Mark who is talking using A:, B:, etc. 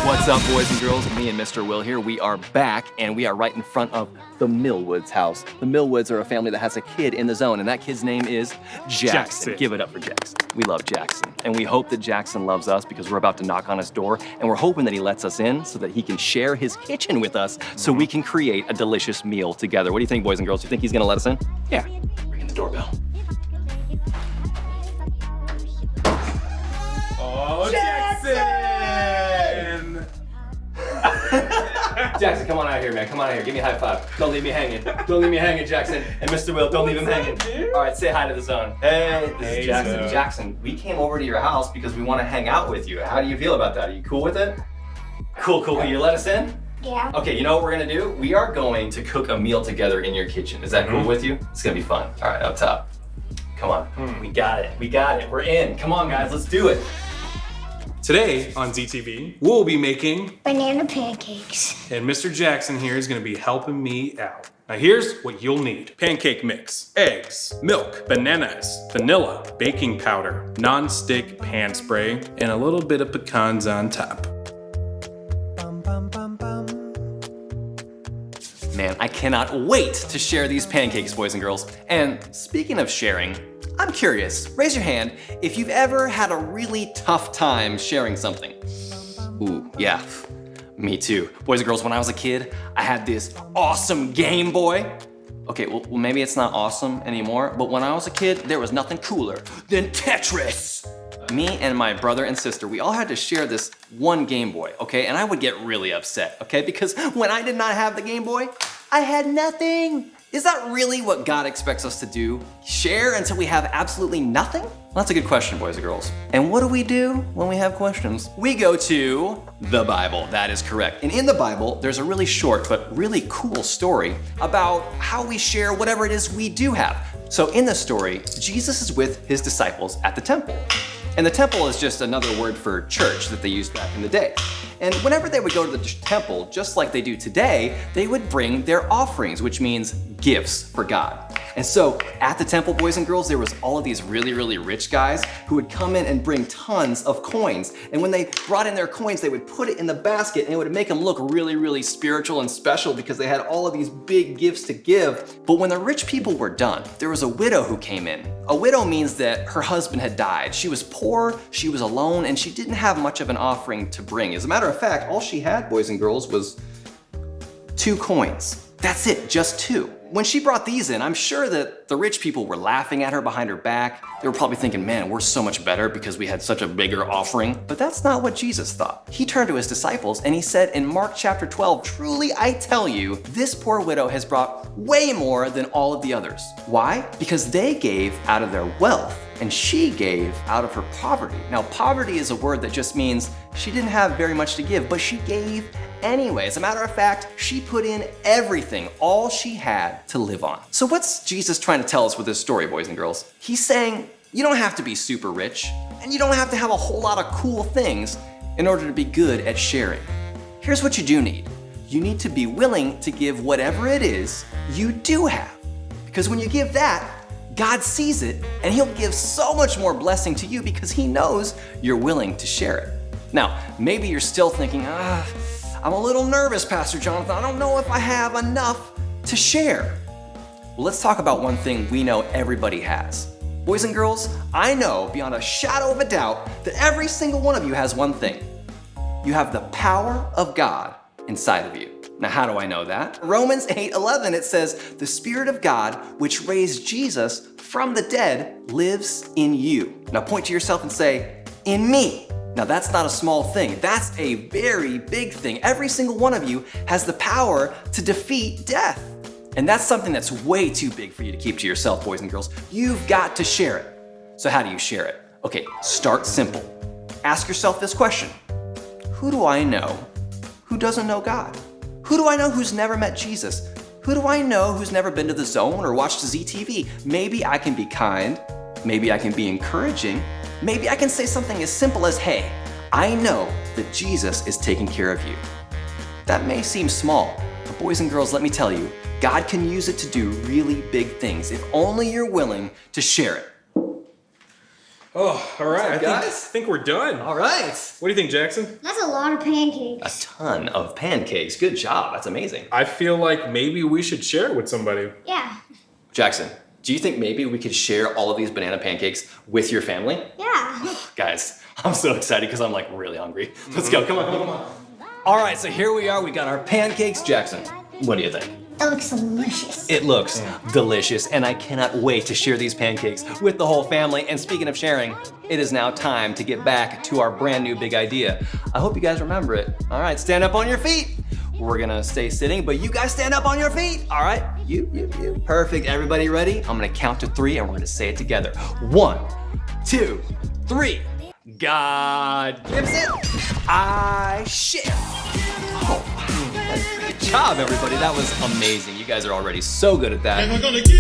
A: What's up, boys and girls? Me and Mr. Will here. We are back, and we are right in front of the Millwoods house. The Millwoods are a family that has a kid in the zone, and that kid's name is Jackson. Give it up for Jackson. We love Jackson, and we hope that Jackson loves us because we're about to knock on his door, and we're hoping that he lets us in so that he can share his kitchen with us so we can create a delicious meal together. What do you think, boys and girls? Do you think he's gonna let us in?
B: Yeah.
A: Ring the doorbell.
B: Oh, Jackson!
A: Jackson, come on out here, man. Come on out here. Give me a high five. Don't leave me hanging. Don't leave me hanging, Jackson. And Mr. Will, don't leave him hanging. All right, say hi to the zone. Hey, this is Jackson.
B: Zo.
A: Jackson, we came over to your house because we want to hang out with you. How do you feel about that? Are you cool with it? Cool. Will you let us in?
C: Yeah.
A: Okay, you know what we're gonna do? We are going to cook a meal together in your kitchen. Is that cool with you? It's gonna be fun. All right, up top. Come on. We got it. We're in. Come on, guys. Let's do it.
B: Today on ZTV, we'll be making,
C: Banana pancakes.
B: and Mr. Jackson here is gonna be helping me out. Now here's what you'll need. Pancake mix, eggs, milk, bananas, vanilla, baking powder, non-stick pan spray, and a little bit of pecans on top.
A: Man, I cannot wait to share these pancakes, boys and girls. And speaking of sharing, I'm curious, raise your hand if you've ever had a really tough time sharing something. Ooh, yeah, me too. Boys and girls, when I was a kid, I had this awesome Game Boy. Okay, well maybe it's not awesome anymore, but when I was a kid, there was nothing cooler than Tetris. Me and my brother and sister, we all had to share this one Game Boy, okay? And I would get really upset, okay? Because when I did not have the Game Boy, I had nothing. Is that really what God expects us to do? Share until we have absolutely nothing? Well, that's a good question, boys and girls. And what do we do when we have questions? We go to the Bible. That is correct. And in the Bible, there's a really short but really cool story about how we share whatever it is we do have. So in the story, Jesus is with his disciples at the temple. And the temple is just another word for church that they used back in the day. And whenever they would go to the temple, just like they do today, they would bring their offerings, which means gifts for God. And so at the temple, boys and girls, there was all of these really, really rich guys who would come in and bring tons of coins. And when they brought in their coins, they would put it in the basket and it would make them look really, really spiritual and special because they had all of these big gifts to give. But when the rich people were done, there was a widow who came in. A widow means that her husband had died. She was poor, she was alone, and she didn't have much of an offering to bring. As a matter of fact, all she had, boys and girls, was 2 coins. That's it, just 2. When she brought these in, I'm sure that the rich people were laughing at her behind her back. They were probably thinking, man, we're so much better because we had such a bigger offering. But that's not what Jesus thought. He turned to his disciples and he said in Mark chapter 12, truly I tell you, this poor widow has brought way more than all of the others. Why? Because they gave out of their wealth and she gave out of her poverty. Now, poverty is a word that just means she didn't have very much to give, but she gave anyway. As a matter of fact, she put in everything, all she had to live on. So what's Jesus trying to tell us with this story, boys and girls? He's saying you don't have to be super rich and you don't have to have a whole lot of cool things in order to be good at sharing. Here's what you do need. You need to be willing to give whatever it is you do have. Because when you give that, God sees it and he'll give so much more blessing to you because he knows you're willing to share it. Now, maybe you're still thinking, I'm a little nervous, Pastor Jonathan. I don't know if I have enough to share. Well, let's talk about one thing we know everybody has. Boys and girls, I know beyond a shadow of a doubt that every single one of you has one thing. You have the power of God inside of you. Now, how do I know that? Romans 8:11, it says, the Spirit of God, which raised Jesus from the dead, lives in you. Now point to yourself and say, in me. Now that's not a small thing. That's a very big thing. Every single one of you has the power to defeat death. And that's something that's way too big for you to keep to yourself, boys and girls. You've got to share it. So how do you share it? Okay, start simple. Ask yourself this question. Who do I know who doesn't know God? Who do I know who's never met Jesus? Who do I know who's never been to the Zone or watched ZTV? Maybe I can be kind. Maybe I can be encouraging. Maybe I can say something as simple as, hey, I know that Jesus is taking care of you. That may seem small, but boys and girls, let me tell you, God can use it to do really big things if only you're willing to share it.
B: Oh, all right,
A: up,
B: I
A: guys?
B: think we're done.
A: All right.
B: What do you think, Jackson?
C: That's a lot of
A: A
C: pancakes.
A: ton of pancakes. Good job. That's amazing.
B: I feel like maybe we should share it with somebody.
C: Yeah.
A: Jackson, do you think maybe we could share all of these banana pancakes with your family?
C: Yeah.
A: Guys, I'm so excited because I'm like really hungry. Let's go. Come on. All right, so here we are. We got our pancakes. Jackson, what do you think?
C: That looks delicious.
A: It looks delicious, and I cannot wait to share these pancakes with the whole family. And speaking of sharing, it is now time to get back to our brand new big idea. I hope you guys remember it. All right, stand up on your feet. We're gonna stay sitting, but you guys stand up on your feet. All right, you. Perfect. Everybody ready? I'm gonna count to 3, and we're gonna say it together. 1, 2, 3. God gives it, I share. Oh, good job, everybody. That was amazing. You guys are already so good at that.
D: And we're gonna get